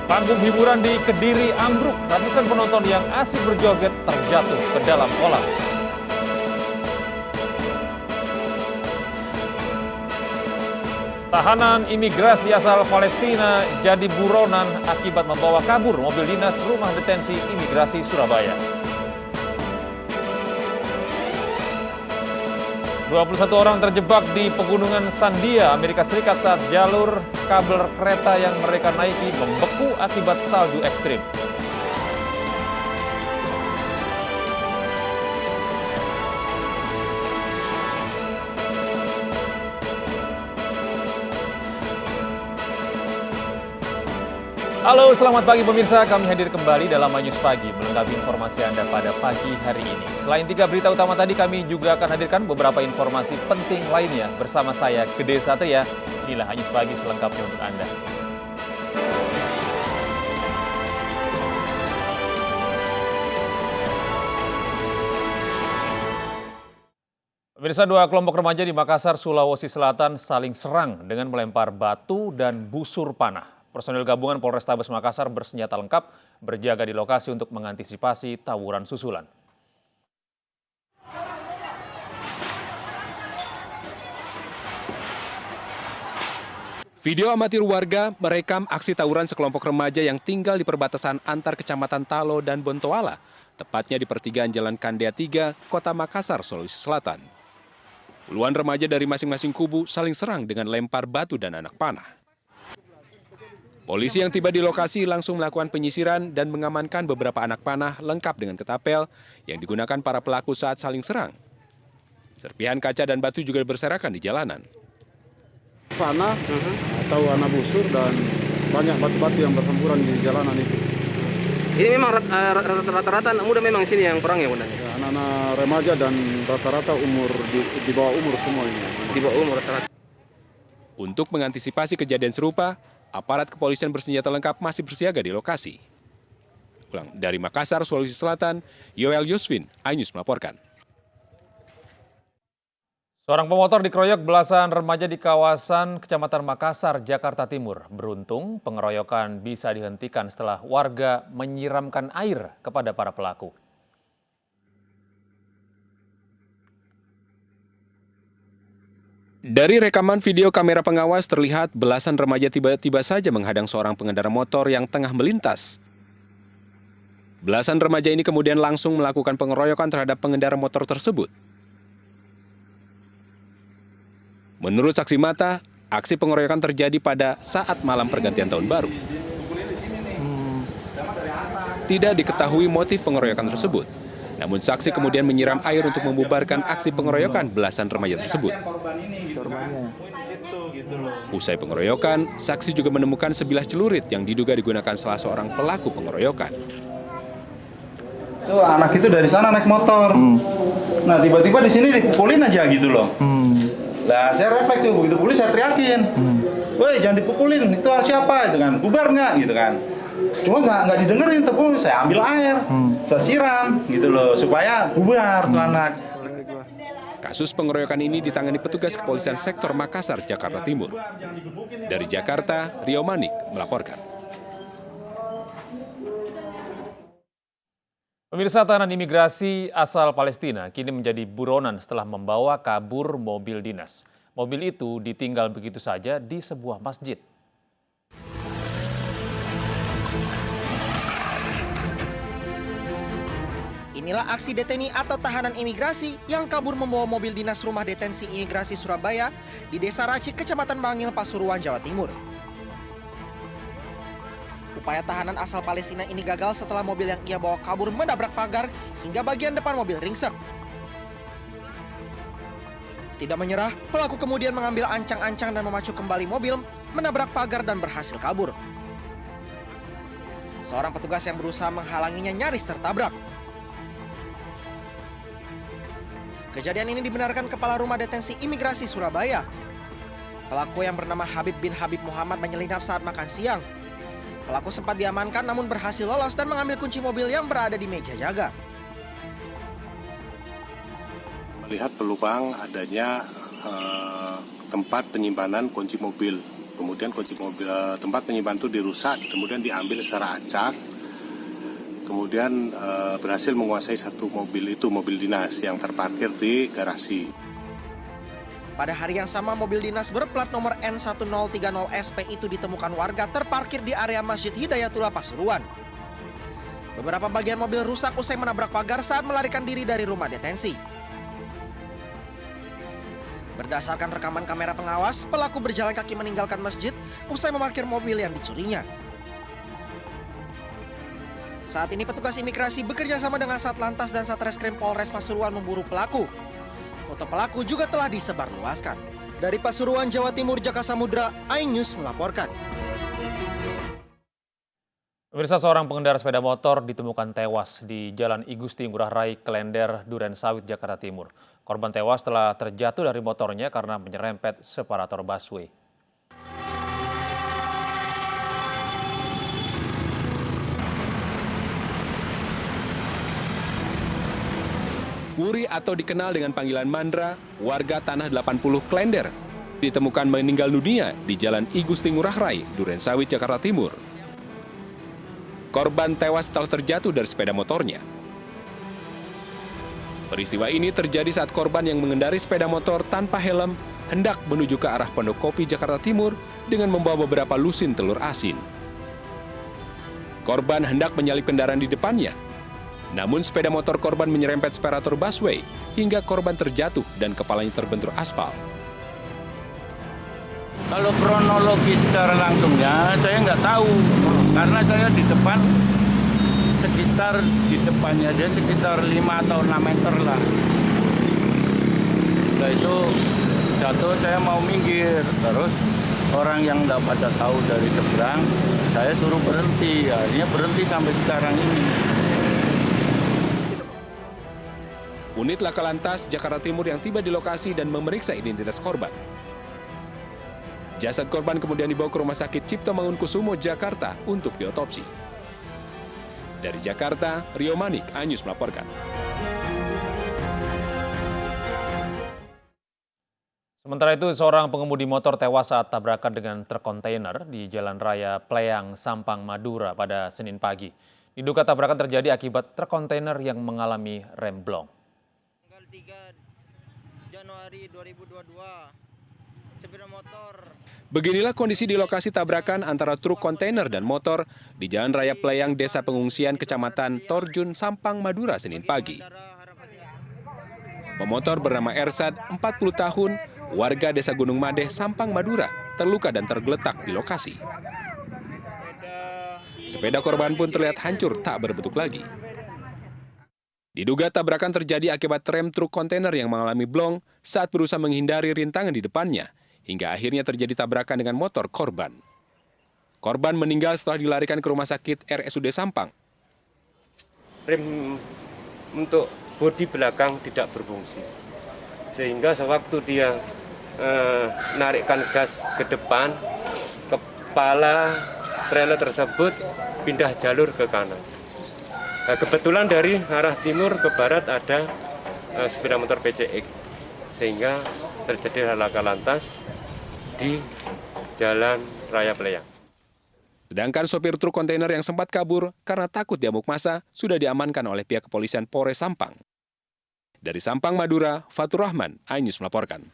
Panggung hiburan di Kediri ambruk, ratusan penonton yang asik berjoget terjatuh ke dalam kolam. Tahanan imigrasi asal Palestina jadi buronan akibat membawa kabur mobil dinas Rumah Detensi Imigrasi Surabaya. 21 orang terjebak di pegunungan Sandia, Amerika Serikat saat jalur kabel kereta yang mereka naiki membeku akibat salju ekstrim. Halo, selamat pagi pemirsa. Kami hadir kembali dalam News Pagi, melengkapi informasi Anda pada pagi hari ini. Selain 3 berita utama tadi, kami juga akan hadirkan beberapa informasi penting lainnya. Bersama saya, Gede Satria, inilah News Pagi selengkapnya untuk Anda. Pemirsa, 2 kelompok remaja di Makassar, Sulawesi Selatan saling serang dengan melempar batu dan busur panah. Personil gabungan Polrestabes Makassar bersenjata lengkap berjaga di lokasi untuk mengantisipasi tawuran susulan. Video amatir warga merekam aksi tawuran sekelompok remaja yang tinggal di perbatasan antar Kecamatan Talo dan Bontoala, tepatnya di pertigaan Jalan Kandea 3, Kota Makassar, Sulawesi Selatan. Puluhan remaja dari masing-masing kubu saling serang dengan lempar batu dan anak panah. Polisi yang tiba di lokasi langsung melakukan penyisiran dan mengamankan beberapa anak panah lengkap dengan ketapel yang digunakan para pelaku saat saling serang. Serpihan kaca dan batu juga berserakan di jalanan. Panah atau anak busur dan banyak batu-batu yang berhamburan di jalanan itu. Ini memang rata-rata anak muda memang sini yang perang ya bunda? Ya, anak-anak remaja dan rata-rata umur di bawah umur semua ini. Di bawah umur rata-rata. Untuk mengantisipasi kejadian serupa, aparat kepolisian bersenjata lengkap masih bersiaga di lokasi. Ulang dari Makassar, Sulawesi Selatan, Yoel Yuswin, iNews melaporkan. Seorang pemotor dikeroyok belasan remaja di kawasan Kecamatan Makassar, Jakarta Timur. Beruntung, pengeroyokan bisa dihentikan setelah warga menyiramkan air kepada para pelaku. Dari rekaman video kamera pengawas terlihat belasan remaja tiba-tiba saja menghadang seorang pengendara motor yang tengah melintas. Belasan remaja ini kemudian langsung melakukan pengeroyokan terhadap pengendara motor tersebut. Menurut saksi mata, aksi pengeroyokan terjadi pada saat malam pergantian tahun baru. Tidak diketahui motif pengeroyokan tersebut. Namun saksi kemudian menyiram air untuk membubarkan aksi pengeroyokan belasan remaja tersebut. Usai pengeroyokan, saksi juga menemukan sebilah celurit yang diduga digunakan salah seorang pelaku pengeroyokan. Tuh anak itu dari sana naik motor. Nah tiba-tiba di sini dipukulin aja gitu loh. Lah saya refleks tuh, begitu pulih saya teriakin. Woi jangan dipukulin, itu siapa? Itu kan, bubar nggak gitu kan. Cuma nggak didengerin, tapi saya ambil air, saya siram gitu loh supaya bubar tuh anak. Kasus pengeroyokan ini ditangani petugas kepolisian sektor Makassar, Jakarta Timur. Dari Jakarta, Rio Manik melaporkan. Pemirsa, tahanan imigrasi asal Palestina kini menjadi buronan setelah membawa kabur mobil dinas. Mobil itu ditinggal begitu saja di sebuah masjid. Inilah aksi deteni atau tahanan imigrasi yang kabur membawa mobil dinas Rumah Detensi Imigrasi Surabaya di Desa Racik, Kecamatan Bangil, Pasuruan, Jawa Timur. Upaya tahanan asal Palestina ini gagal setelah mobil yang ia bawa kabur menabrak pagar hingga bagian depan mobil ringsek. Tidak menyerah, pelaku kemudian mengambil ancang-ancang dan memacu kembali mobil, menabrak pagar dan berhasil kabur. Seorang petugas yang berusaha menghalanginya nyaris tertabrak. Kejadian ini dibenarkan Kepala Rumah Detensi Imigrasi Surabaya. Pelaku yang bernama Habib bin Habib Muhammad menyelinap saat makan siang. Pelaku sempat diamankan namun berhasil lolos dan mengambil kunci mobil yang berada di meja jaga. Melihat peluang adanya tempat penyimpanan kunci mobil kemudian kunci mobil tempat penyimpanan itu dirusak, kemudian diambil secara acak, kemudian berhasil menguasai satu mobil itu, mobil dinas yang terparkir di garasi. Pada hari yang sama, mobil dinas berplat nomor N1030SP itu ditemukan warga terparkir di area Masjid Hidayatullah Pasuruan. Beberapa bagian mobil rusak usai menabrak pagar saat melarikan diri dari rumah detensi. Berdasarkan rekaman kamera pengawas, pelaku berjalan kaki meninggalkan masjid usai memarkir mobil yang dicurinya. Saat ini petugas imigrasi bekerja sama dengan Satlantas dan Satreskrim Polres Pasuruan memburu pelaku. Foto pelaku juga telah disebarluaskan. Dari Pasuruan, Jawa Timur, Jaka Samudra, iNews melaporkan. Pemirsa, seorang pengendara sepeda motor ditemukan tewas di Jalan I Gusti Ngurah Rai, Klender, Durensawit, Jakarta Timur. Korban tewas setelah terjatuh dari motornya karena menyerempet separator busway. Wuri atau dikenal dengan panggilan Mandra, warga Tanah 80 Klender, ditemukan meninggal dunia di Jalan I Gusti Ngurah Rai, Durensawit, Jakarta Timur. Korban tewas setelah terjatuh dari sepeda motornya. Peristiwa ini terjadi saat korban yang mengendari sepeda motor tanpa helm hendak menuju ke arah Pondok Kopi, Jakarta Timur dengan membawa beberapa lusin telur asin. Korban hendak menyalip kendaraan di depannya. Namun sepeda motor korban menyerempet separator busway hingga korban terjatuh dan kepalanya terbentur aspal. Kalau kronologi secara langsungnya saya nggak tahu, karena saya di depan, sekitar di depannya dia sekitar 5 atau 6 meter lah. Setelah itu jatuh, saya mau minggir, terus orang yang nggak pada tahu dari seberang, saya suruh berhenti, akhirnya berhenti sampai sekarang ini. Unit Laka Lantas Jakarta Timur yang tiba di lokasi dan memeriksa identitas korban. Jasad korban kemudian dibawa ke Rumah Sakit Cipto Mangunkusumo, Jakarta untuk diotopsi. Dari Jakarta, Rio Manik, iNews melaporkan. Sementara itu, seorang pengemudi motor tewas saat tabrakan dengan truk kontainer di Jalan Raya Pleyang, Sampang, Madura pada Senin pagi. Diduga tabrakan terjadi akibat truk kontainer yang mengalami remblong. Tanggal 3 Januari 2022. Sepeda motor. Beginilah kondisi di lokasi tabrakan antara truk kontainer dan motor di Jalan Raya Pleyang, Desa Pengungsian, Kecamatan Torjun, Sampang, Madura, Senin pagi. Pemotor bernama Ersad, 40 tahun, warga Desa Gunung Madeh, Sampang, Madura, terluka dan tergeletak di lokasi. Sepeda korban pun terlihat hancur tak berbentuk lagi. Diduga tabrakan terjadi akibat rem truk kontainer yang mengalami blong saat berusaha menghindari rintangan di depannya, hingga akhirnya terjadi tabrakan dengan motor korban. Korban meninggal setelah dilarikan ke Rumah Sakit RSUD Sampang. Rem untuk bodi belakang tidak berfungsi, sehingga sewaktu dia narikkan gas ke depan, kepala trailer tersebut pindah jalur ke kanan. Nah, kebetulan dari arah timur ke barat ada sepeda motor PCX, sehingga terjadi laka lantas di Jalan Raya Pleyang. Sedangkan sopir truk kontainer yang sempat kabur karena takut diamuk massa sudah diamankan oleh pihak kepolisian Polres Sampang. Dari Sampang, Madura, Fatur Rahman, iNews melaporkan.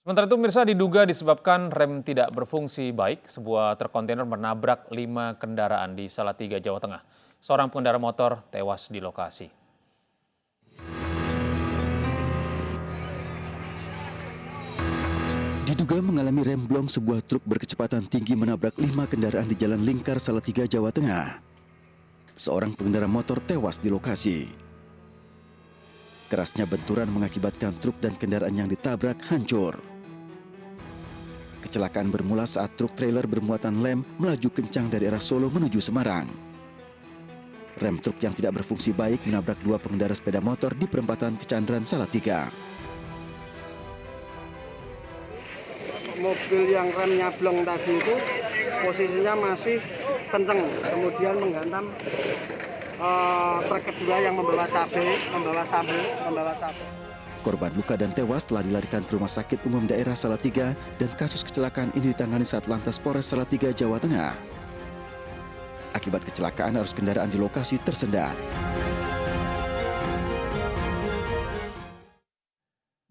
Sementara itu, pemirsa, diduga disebabkan rem tidak berfungsi baik, sebuah truk kontainer menabrak 5 kendaraan di Salatiga, Jawa Tengah. Seorang pengendara motor tewas di lokasi. Diduga mengalami remblong, sebuah truk berkecepatan tinggi menabrak 5 kendaraan di Jalan Lingkar, Salatiga, Jawa Tengah. Seorang pengendara motor tewas di lokasi. Kerasnya benturan mengakibatkan truk dan kendaraan yang ditabrak hancur. Kecelakaan bermula saat truk trailer bermuatan lem melaju kencang dari arah Solo menuju Semarang. Rem truk yang tidak berfungsi baik menabrak 2 pengendara sepeda motor di perempatan Kecandran, Salatiga. Mobil yang remnya blong tadi itu posisinya masih kencang, kemudian menghantam truk kedua yang membawa cabai. Korban luka dan tewas telah dilarikan ke Rumah Sakit Umum Daerah Salatiga dan kasus kecelakaan ini ditangani Satlantas Polres Salatiga, Jawa Tengah. Akibat kecelakaan, arus kendaraan di lokasi tersendat.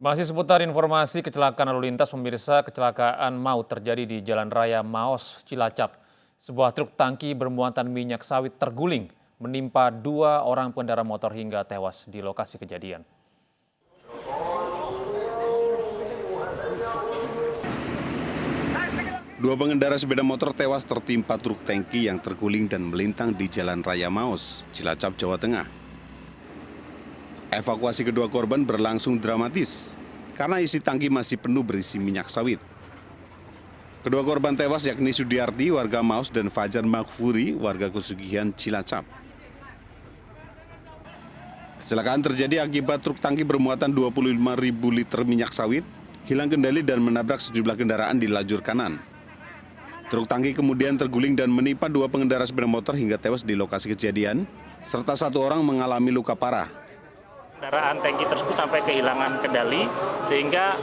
Masih seputar informasi kecelakaan lalu lintas, pemirsa, kecelakaan maut terjadi di Jalan Raya Maos, Cilacap. Sebuah truk tangki bermuatan minyak sawit terguling, menimpa 2 orang pengendara motor hingga tewas di lokasi kejadian. Dua pengendara sepeda motor tewas tertimpa truk tangki yang terguling dan melintang di Jalan Raya Maos, Cilacap, Jawa Tengah. Evakuasi kedua korban berlangsung dramatis karena isi tangki masih penuh berisi minyak sawit. Kedua korban tewas yakni Sudiarti, warga Maos, dan Fajar Maghfuri, warga Kusugihan, Cilacap. Kecelakaan terjadi akibat truk tangki bermuatan 25.000 liter minyak sawit hilang kendali dan menabrak sejumlah kendaraan di lajur kanan. Truk tangki kemudian terguling dan menimpa 2 pengendara sepeda motor hingga tewas di lokasi kejadian, serta 1 orang mengalami luka parah. Kendaraan tangki tersebut sampai kehilangan kendali sehingga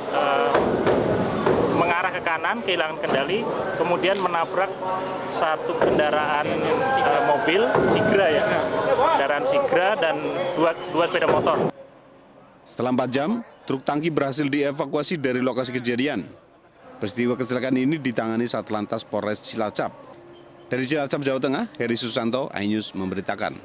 mengarah ke kanan, kehilangan kendali, kemudian menabrak satu kendaraan mobil Sigra kendaraan Sigra dan dua sepeda motor. Setelah 4 jam, truk tangki berhasil dievakuasi dari lokasi kejadian. Peristiwa kecelakaan ini ditangani Satlantas Polres Cilacap. Dari Cilacap, Jawa Tengah, Heri Susanto, iNews memberitakan.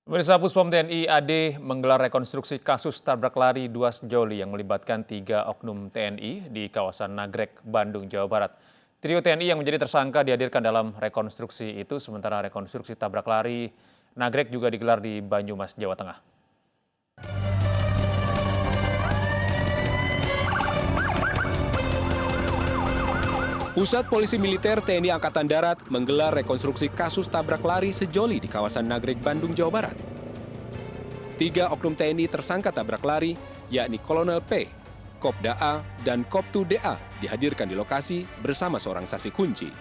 Pemirsa, Puspom TNI AD menggelar rekonstruksi kasus tabrak lari 2 sejoli yang melibatkan 3 oknum TNI di kawasan Nagrek, Bandung, Jawa Barat. Trio TNI yang menjadi tersangka dihadirkan dalam rekonstruksi itu, sementara rekonstruksi tabrak lari Nagrek juga digelar di Banyumas, Jawa Tengah. Pusat Polisi Militer TNI Angkatan Darat menggelar rekonstruksi kasus tabrak lari sejoli di kawasan Nagrek, Bandung, Jawa Barat. 3 oknum TNI tersangka tabrak lari, yakni Kolonel P, Kopda A, dan Koptu DA dihadirkan di lokasi bersama seorang saksi kunci.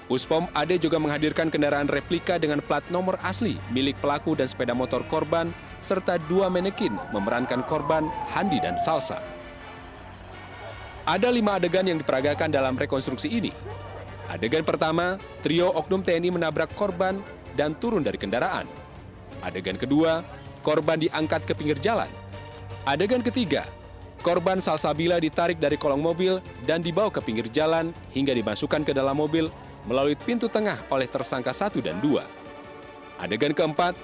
Puspom AD juga menghadirkan kendaraan replika dengan plat nomor asli milik pelaku dan sepeda motor korban, serta 2 manekin memerankan korban, Handi, dan Salsa. Ada 5 adegan yang diperagakan dalam rekonstruksi ini. Adegan pertama, trio oknum TNI menabrak korban dan turun dari kendaraan. Adegan kedua, korban diangkat ke pinggir jalan. Adegan ketiga, korban Salsabila ditarik dari kolong mobil dan dibawa ke pinggir jalan hingga dimasukkan ke dalam mobil melalui pintu tengah oleh tersangka 1 dan 2. Adegan keempat,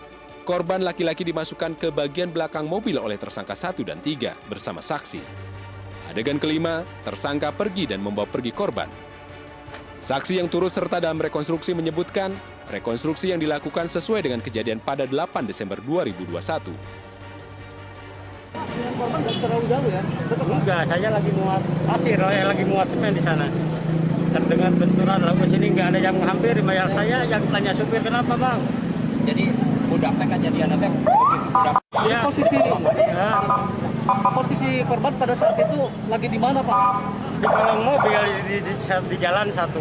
korban laki-laki dimasukkan ke bagian belakang mobil oleh tersangka 1 dan 3 bersama saksi. Adegan kelima, tersangka pergi dan membawa pergi korban. Saksi yang turut serta dalam rekonstruksi menyebutkan, rekonstruksi yang dilakukan sesuai dengan kejadian pada 8 Desember 2021. Korban nggak terlalu jauh ya? Enggak, saya lagi muat pasir, lagi muat semen di sana. Dan dengan benturan lalu sini nggak ada yang menghampiri, mayat saya yang tanya supir, kenapa bang? Jadi mudah kan kejadian nanti begitu. Ya. Posisi korban pada saat itu lagi di mana, Pak? Di kolong mobil, di jalan satu.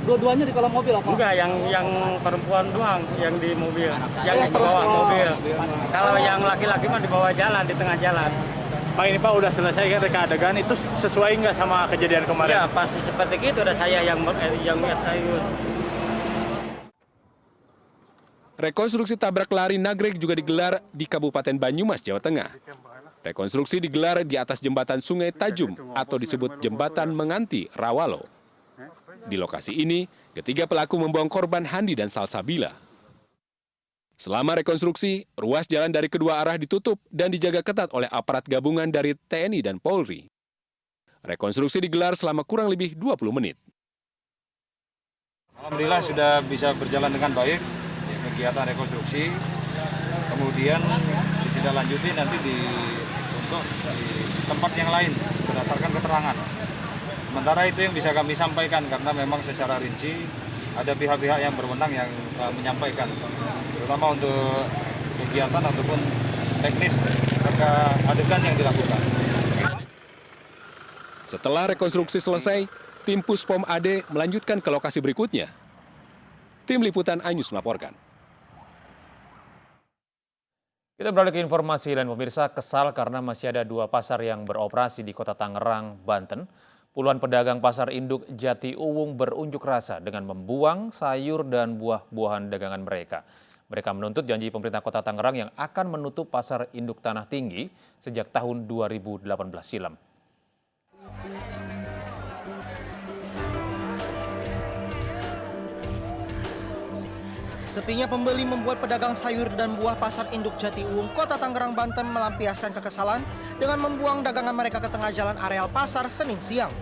Dua-duanya di kolong mobil apa? Enggak, yang perempuan doang yang di mobil, yang di bawah mobil. Kalau yang laki-laki mah di bawah jalan, di tengah jalan. Pak, ini Pak udah selesai kan reka adegan, itu sesuai nggak sama kejadian kemarin? Ya, pasti seperti itu. Udah saya yang lihat ayo. Rekonstruksi tabrak lari Nagrek juga digelar di Kabupaten Banyumas, Jawa Tengah. Rekonstruksi digelar di atas jembatan Sungai Tajum atau disebut Jembatan Menganti, Rawalo. Di lokasi ini, ketiga pelaku membuang korban Handi dan Salsabila. Selama rekonstruksi, ruas jalan dari kedua arah ditutup dan dijaga ketat oleh aparat gabungan dari TNI dan Polri. Rekonstruksi digelar selama kurang lebih 20 menit. Alhamdulillah sudah bisa berjalan dengan baik kegiatan rekonstruksi. Kemudian ditindaklanjuti nanti untuk di tempat yang lain berdasarkan keterangan. Sementara itu yang bisa kami sampaikan karena memang secara rinci ada pihak-pihak yang berwenang yang menyampaikan, terutama untuk kegiatan ataupun teknis adegan yang dilakukan. Setelah rekonstruksi selesai, tim Puspom AD melanjutkan ke lokasi berikutnya. Tim Liputan iNews melaporkan. Kita beralih ke informasi lain, pemirsa. Kesal karena masih ada 2 pasar yang beroperasi di Kota Tangerang, Banten. Puluhan pedagang pasar induk Jati Uwung berunjuk rasa dengan membuang sayur dan buah-buahan dagangan mereka. Mereka menuntut janji pemerintah Kota Tangerang yang akan menutup pasar induk Tanah Tinggi sejak tahun 2018 silam. Sepinya pembeli membuat pedagang sayur dan buah pasar induk Jati Uwung, Kota Tangerang, Banten melampiaskan kekesalan dengan membuang dagangan mereka ke tengah jalan areal pasar Senin siang.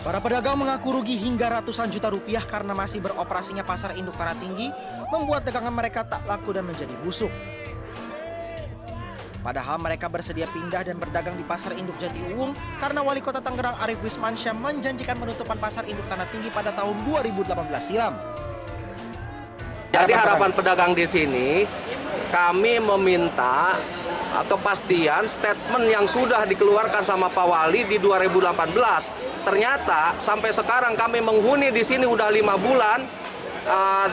Para pedagang mengaku rugi hingga ratusan juta rupiah karena masih beroperasinya pasar induk Tanah Tinggi membuat dagangan mereka tak laku dan menjadi busuk. Padahal mereka bersedia pindah dan berdagang di pasar induk Jati Uwung karena Wali Kota Tangerang Arief Wismansyah menjanjikan penutupan pasar induk Tanah Tinggi pada tahun 2018 silam. Jadi harapan pedagang di sini, kami meminta kepastian statement yang sudah dikeluarkan sama Pak Wali di 2018. Ternyata sampai sekarang kami menghuni di sini udah 5 bulan.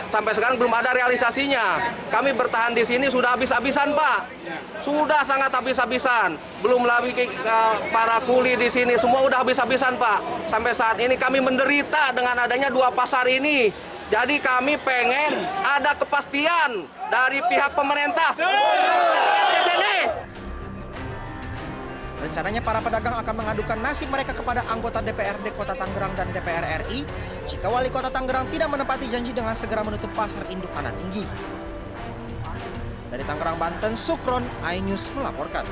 Sampai sekarang belum ada realisasinya. Kami bertahan di sini sudah habis-habisan, Pak. Sudah sangat habis-habisan. Belum lagi para kuli di sini semua udah habis-habisan, Pak. Sampai saat ini kami menderita dengan adanya 2 pasar ini. Jadi kami pengen ada kepastian dari pihak pemerintah. Rencananya para pedagang akan mengadukan nasib mereka kepada anggota DPRD Kota Tangerang dan DPR RI jika Wali Kota Tangerang tidak menepati janji dengan segera menutup pasar induk Tanah Tinggi. Dari Tangerang, Banten, Sukron, iNews melaporkan.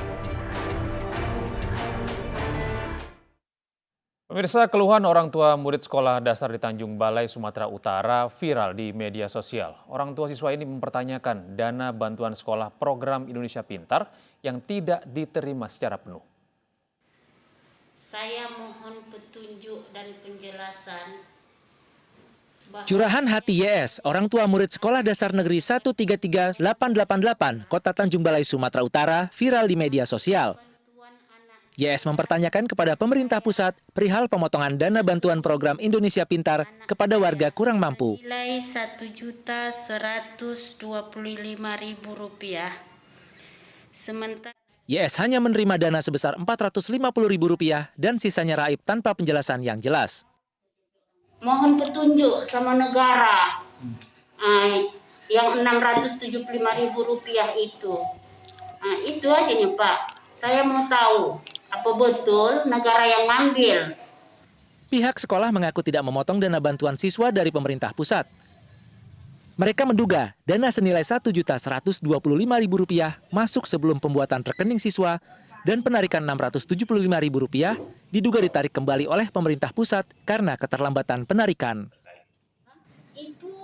Pemirsa, keluhan orang tua murid sekolah dasar di Tanjung Balai, Sumatera Utara viral di media sosial. Orang tua siswa ini mempertanyakan dana bantuan sekolah program Indonesia Pintar yang tidak diterima secara penuh. Saya mohon petunjuk dan penjelasan. Curahan hati YS, orang tua murid sekolah dasar negeri 133888, Kota Tanjung Balai, Sumatera Utara, viral di media sosial. YS mempertanyakan kepada pemerintah pusat perihal pemotongan dana bantuan program Indonesia Pintar kepada warga kurang mampu. Nilai Rp1.125.000. Sementara YS hanya menerima dana sebesar Rp450.000 dan sisanya raib tanpa penjelasan yang jelas. mohon petunjuk sama negara yang Rp675.000 itu. Itu aja nih Pak. Saya mau tahu apa betul negara yang ngambil. Pihak sekolah mengaku tidak memotong dana bantuan siswa dari pemerintah pusat. Mereka menduga dana senilai Rp1.125.000 masuk sebelum pembuatan rekening siswa dan penarikan Rp675.000 diduga ditarik kembali oleh pemerintah pusat karena keterlambatan penarikan. Itu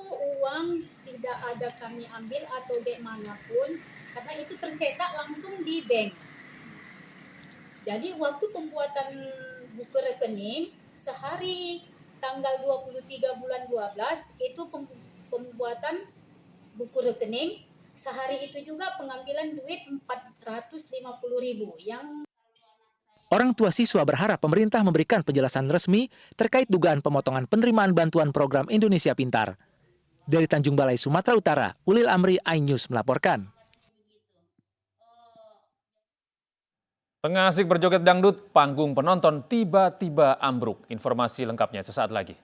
uang tidak ada kami ambil atau bagaimanapun karena itu tercetak langsung di bank. Jadi waktu pembuatan buku rekening sehari tanggal 23 bulan 12 itu pembuatan buku rekening, sehari itu juga pengambilan duit Rp450.000 yang Orang tua siswa berharap pemerintah memberikan penjelasan resmi terkait dugaan pemotongan penerimaan bantuan program Indonesia Pintar. Dari Tanjung Balai, Sumatera Utara, Ulil Amri, iNews melaporkan. Tengah asik berjoget dangdut, panggung penonton tiba-tiba ambruk. Informasi lengkapnya sesaat lagi.